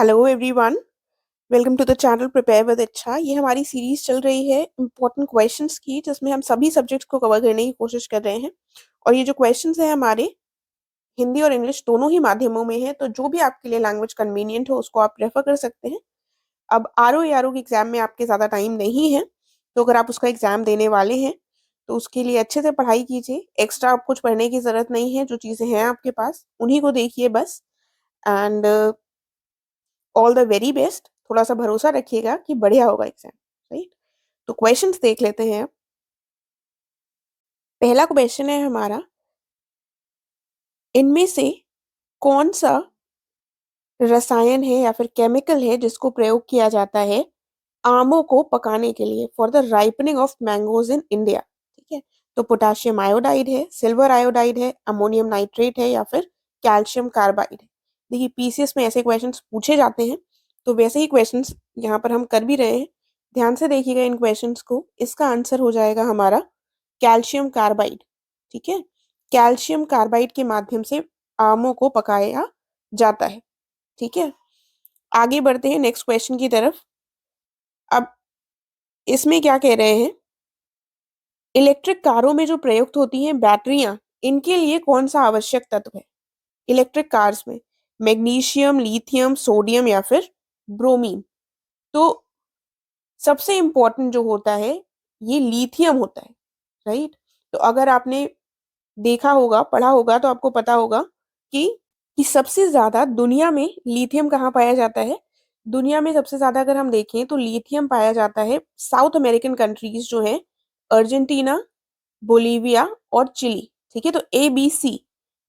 Hello everyone, welcome to the channel prepare with Ichchha. ये हमारी series चल रही है इम्पोर्टेंट क्वेश्चंस की, जिसमें हम सभी सब्जेक्ट्स को कवर करने की कोशिश कर रहे हैं। और ये जो क्वेश्चंस हैं हमारे हिंदी और इंग्लिश दोनों ही माध्यमों में है, तो जो भी आपके लिए लैंग्वेज कन्वीनियंट हो उसको आप प्रेफर कर सकते हैं। अब आर ओ के एग्जाम में आपके ज़्यादा टाइम नहीं है, तो अगर आप उसका एग्जाम देने वाले हैं तो उसके लिए अच्छे से पढ़ाई कीजिए। एक्स्ट्रा आप कुछ पढ़ने की ज़रूरत नहीं है, जो चीज़ें हैं आपके पास उन्हीं को देखिए बस। And all the very best. थोड़ा सा भरोसा रखिएगा कि बढ़िया होगा एग्जाम। राइट, तो क्वेश्चंस देख लेते हैं। पहला क्वेश्चन है हमारा, इनमें से कौन सा रसायन है या फिर केमिकल है जिसको प्रयोग किया जाता है आमों को पकाने के लिए, for the ripening of mangoes in India. ठीक है, तो पोटाशियम आयोडाइड है, सिल्वर आयोडाइड है, अमोनियम नाइट्रेट है या फिर कैल्शियम कार्बाइड है। देखिए, पीसीएस में ऐसे क्वेश्चंस पूछे जाते हैं, तो वैसे ही क्वेश्चंस यहाँ पर हम कर भी रहे हैं। ध्यान से देखिएगा इन क्वेश्चंस को। इसका आंसर हो जाएगा हमारा कैल्शियम कार्बाइड। ठीक है, कैल्शियम कार्बाइड के माध्यम से आमों को पकाया जाता है। ठीक है, आगे बढ़ते हैं नेक्स्ट क्वेश्चन की तरफ। अब इसमें क्या कह रहे हैं, इलेक्ट्रिक कारों में जो प्रयुक्त होती हैं बैटरियां, इनके लिए कौन सा आवश्यक तत्व है इलेक्ट्रिक कार्स में? मैग्नीशियम, लिथियम, सोडियम या फिर ब्रोमीन? तो सबसे इंपॉर्टेंट जो होता है ये लिथियम होता है। राइट, तो अगर आपने देखा होगा, पढ़ा होगा, तो आपको पता होगा कि कि सबसे ज्यादा दुनिया में लिथियम कहाँ पाया जाता है। दुनिया में सबसे ज्यादा अगर हम देखें तो लिथियम पाया जाता है साउथ अमेरिकन कंट्रीज जो है, अर्जेंटीना, बोलीविया और चिली। ठीक है, तो ABC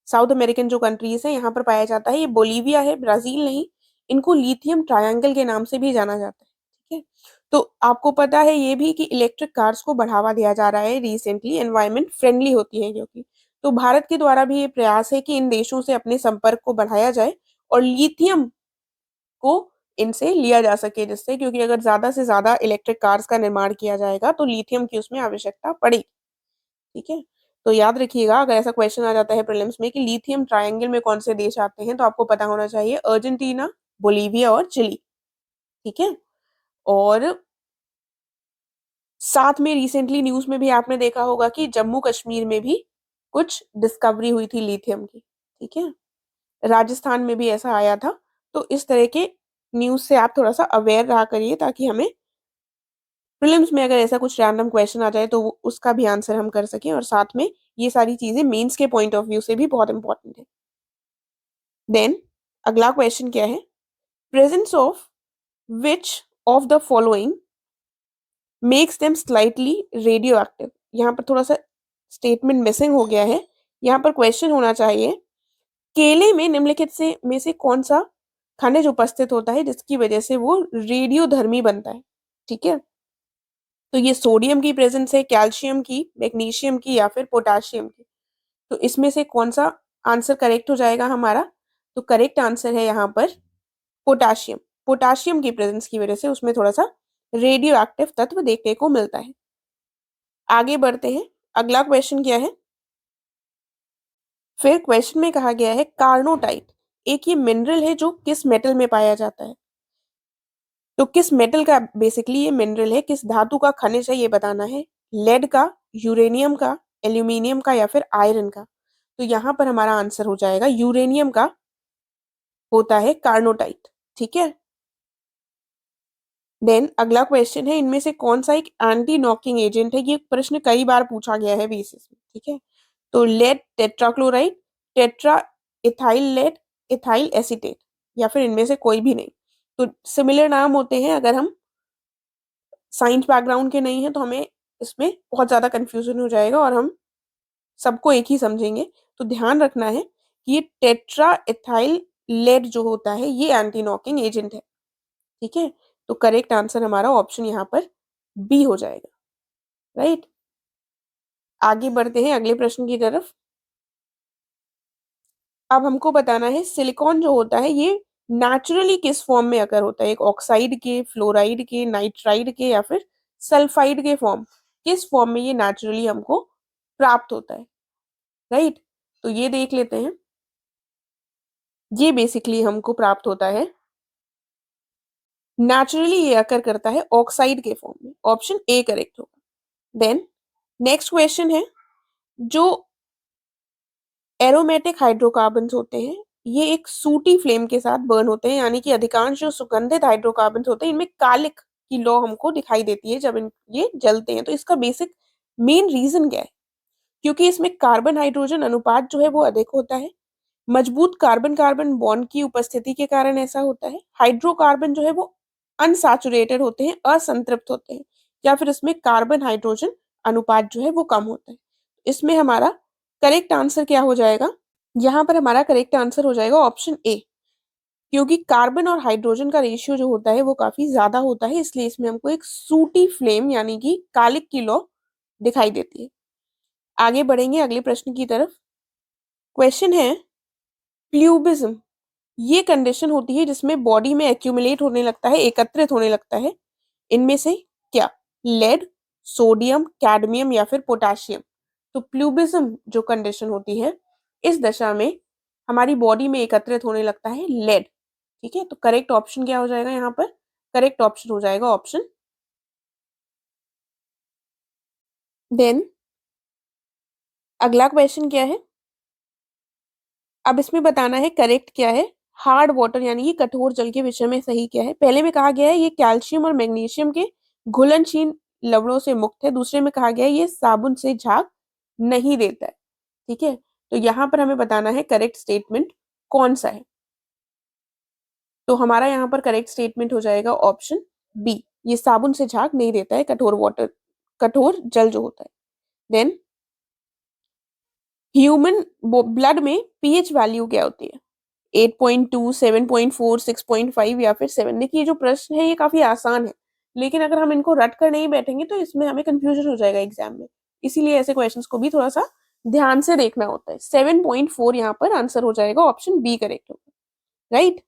साउथ अमेरिकन जो कंट्रीज है यहाँ पर पाया जाता है। ये बोलीविया है, ब्राजील नहीं। इनको लिथियम ट्रायंगल के नाम से भी जाना जाता है। ठीक है, तो आपको पता है ये भी कि इलेक्ट्रिक कार्स को बढ़ावा दिया जा रहा है रिसेंटली, एनवायरमेंट फ्रेंडली होती है क्योंकि। तो भारत के द्वारा भी ये प्रयास है कि इन देशों से अपने संपर्क को बढ़ाया जाए और लिथियम को इनसे लिया जा सके, जिससे क्योंकि अगर ज्यादा से ज्यादा इलेक्ट्रिक कार्स का निर्माण किया जाएगा तो लिथियम की उसमें आवश्यकता पड़ेगी। ठीक है, तो याद रखिएगा अगर ऐसा क्वेश्चन आ जाता है प्रीलिम्स में कि लिथियम ट्रायंगल में कौन से देश आते हैं, तो आपको पता होना चाहिए अर्जेंटीना, बोलीविया और चिली। ठीक है, और साथ में रिसेंटली न्यूज में भी आपने देखा होगा कि जम्मू कश्मीर में भी कुछ डिस्कवरी हुई थी लिथियम की। ठीक है, राजस्थान में भी ऐसा आया था। तो इस तरह के न्यूज से आप थोड़ा सा अवेयर रहा करिए, ताकि हमें प्रीलिम्स में अगर ऐसा कुछ रैंडम क्वेश्चन आ जाए तो उसका भी आंसर हम कर सकें। और साथ में ये सारी चीजें मेंस के पॉइंट ऑफ व्यू से भी बहुत इंपॉर्टेंट है। देन अगला क्वेश्चन क्या है, presence of which of the following makes them slightly radio active? यहाँ पर थोड़ा सा स्टेटमेंट मिसिंग हो गया है। यहाँ पर क्वेश्चन होना चाहिए, केले में निम्नलिखित से में से कौन सा खनिज उपस्थित होता है जिसकी वजह से वो रेडियोधर्मी बनता है? ठीक है, तो ये सोडियम की प्रेजेंस है, कैल्शियम की, मैग्नीशियम की या फिर पोटाशियम की? तो इसमें से कौन सा आंसर करेक्ट हो जाएगा हमारा? तो करेक्ट आंसर है यहाँ पर पोटाशियम। पोटाशियम की प्रेजेंस की वजह से उसमें थोड़ा सा रेडियो एक्टिव तत्व देखने को मिलता है। आगे बढ़ते हैं, अगला क्वेश्चन क्या है? फिर क्वेश्चन में कहा गया है कार्नोटाइट एक ये मिनरल है जो किस मेटल में पाया जाता है? तो किस मेटल का बेसिकली ये मिनरल है, किस धातु का खनिज है ये बताना है। लेड का, यूरेनियम का, एल्यूमिनियम का या फिर आयरन का? तो यहाँ पर हमारा आंसर हो जाएगा यूरेनियम का होता है कार्नोटाइट। ठीक है, देन अगला क्वेश्चन है, इनमें से कौन सा एक एंटी नॉकिंग एजेंट है? ये प्रश्न कई बार पूछा गया है बेसिस में। ठीक है, तो lead tetrachloride, tetra ethyl lead, ethyl acetate या फिर इनमें से कोई भी नहीं? तो सिमिलर नाम होते हैं, अगर हम साइंस बैकग्राउंड के नहीं है तो हमें इसमें बहुत ज्यादा कंफ्यूजन हो जाएगा और हम सबको एक ही समझेंगे। तो ध्यान रखना है कि ये टेट्रा इथाइल लेड जो होता है ये एंटी नॉकिंग एजेंट है। ठीक है, तो करेक्ट आंसर हमारा ऑप्शन यहाँ पर बी हो जाएगा। राइट, आगे बढ़ते हैं अगले प्रश्न की तरफ। अब हमको बताना है सिलिकॉन जो होता है ये नेचुरली किस फॉर्म में अगर होता है, एक ऑक्साइड के, फ्लोराइड के, नाइट्राइड के या फिर सल्फाइड के फॉर्म, किस फॉर्म में ये नेचुरली हमको प्राप्त होता है? राइट, तो ये देख लेते हैं। ये बेसिकली हमको प्राप्त होता है नेचुरली ये अकर करता है ऑक्साइड के फॉर्म में। ऑप्शन ए करेक्ट होगा। देन नेक्स्ट क्वेश्चन है, जो एरोमेटिक हाइड्रोकार्बन्स होते हैं ये एक सूटी फ्लेम के साथ बर्न होते हैं, यानी कि अधिकांश जो सुगंधित हाइड्रोकार्बन्स होते हैं इनमें कालिक की लौ हमको दिखाई देती है जब ये जलते हैं। तो इसका बेसिक मेन रीजन क्या है? क्योंकि इसमें कार्बन हाइड्रोजन अनुपात जो है वो अधिक होता है, मजबूत कार्बन कार्बन बॉन्ड की उपस्थिति के कारण ऐसा होता है, हाइड्रोकार्बन जो है वो अनसैचुरेटेड होते हैं, असंतृप्त होते हैं, या फिर इसमें कार्बन हाइड्रोजन अनुपात जो है वो कम होता है। इसमें हमारा करेक्ट आंसर क्या हो जाएगा? यहाँ पर हमारा करेक्ट आंसर हो जाएगा ऑप्शन ए, क्योंकि कार्बन और हाइड्रोजन का रेशियो जो होता है वो काफी ज्यादा होता है, इसलिए इसमें हमको एक सूटी फ्लेम यानी कि कालिक की लौ दिखाई देती है। आगे बढ़ेंगे अगले प्रश्न की तरफ। क्वेश्चन है, प्ल्यूबिज्म ये कंडीशन होती है जिसमें बॉडी में एक्यूमुलेट होने लगता है, एकत्रित होने लगता है, इनमें से क्या? लेड, सोडियम, कैडमियम या फिर पोटेशियम। तो प्ल्यूबिज्म जो कंडीशन होती है इस दशा में हमारी बॉडी में एकत्रित होने लगता है लेड। ठीक है, तो करेक्ट ऑप्शन क्या हो जाएगा यहाँ पर? करेक्ट ऑप्शन हो जाएगा ऑप्शन। देन अगला क्वेश्चन क्या है? अब इसमें बताना है करेक्ट क्या है। हार्ड वाटर यानी कि कठोर जल के विषय में सही क्या है? पहले में कहा गया है ये कैल्शियम और मैग्नीशियम के घुलनशील लवणों से मुक्त है, दूसरे में कहा गया है ये साबुन से झाग नहीं देता है। ठीक है, तो यहाँ पर हमें बताना है करेक्ट स्टेटमेंट कौन सा है। तो हमारा यहाँ पर करेक्ट स्टेटमेंट हो जाएगा ऑप्शन बी, ये साबुन से झाग नहीं देता है कठोर वाटर, कठोर जल जो होता है। देन ह्यूमन ब्लड में पीएच वैल्यू क्या होती है? 8.2, 7.4, 6.5 या फिर 7? देखिए ये जो प्रश्न है ये काफी आसान है, लेकिन अगर हम इनको रट कर नहीं बैठेंगे तो इसमें हमें कंफ्यूजन हो जाएगा एग्जाम में, इसीलिए ऐसे क्वेश्चंस को भी थोड़ा सा ध्यान से देखना होता है। 7.4 यहाँ पर आंसर हो जाएगा, ऑप्शन बी करेक्ट होगा। राइट,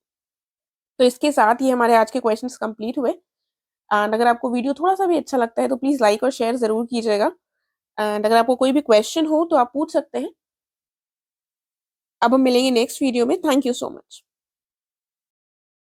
तो इसके साथ ही हमारे आज के क्वेश्चन कंप्लीट हुए। एंड अगर आपको वीडियो थोड़ा सा भी अच्छा लगता है तो प्लीज लाइक और शेयर जरूर कीजिएगा। एंड अगर आपको कोई भी क्वेश्चन हो तो आप पूछ सकते हैं। अब हम मिलेंगे नेक्स्ट वीडियो में। Thank you so much.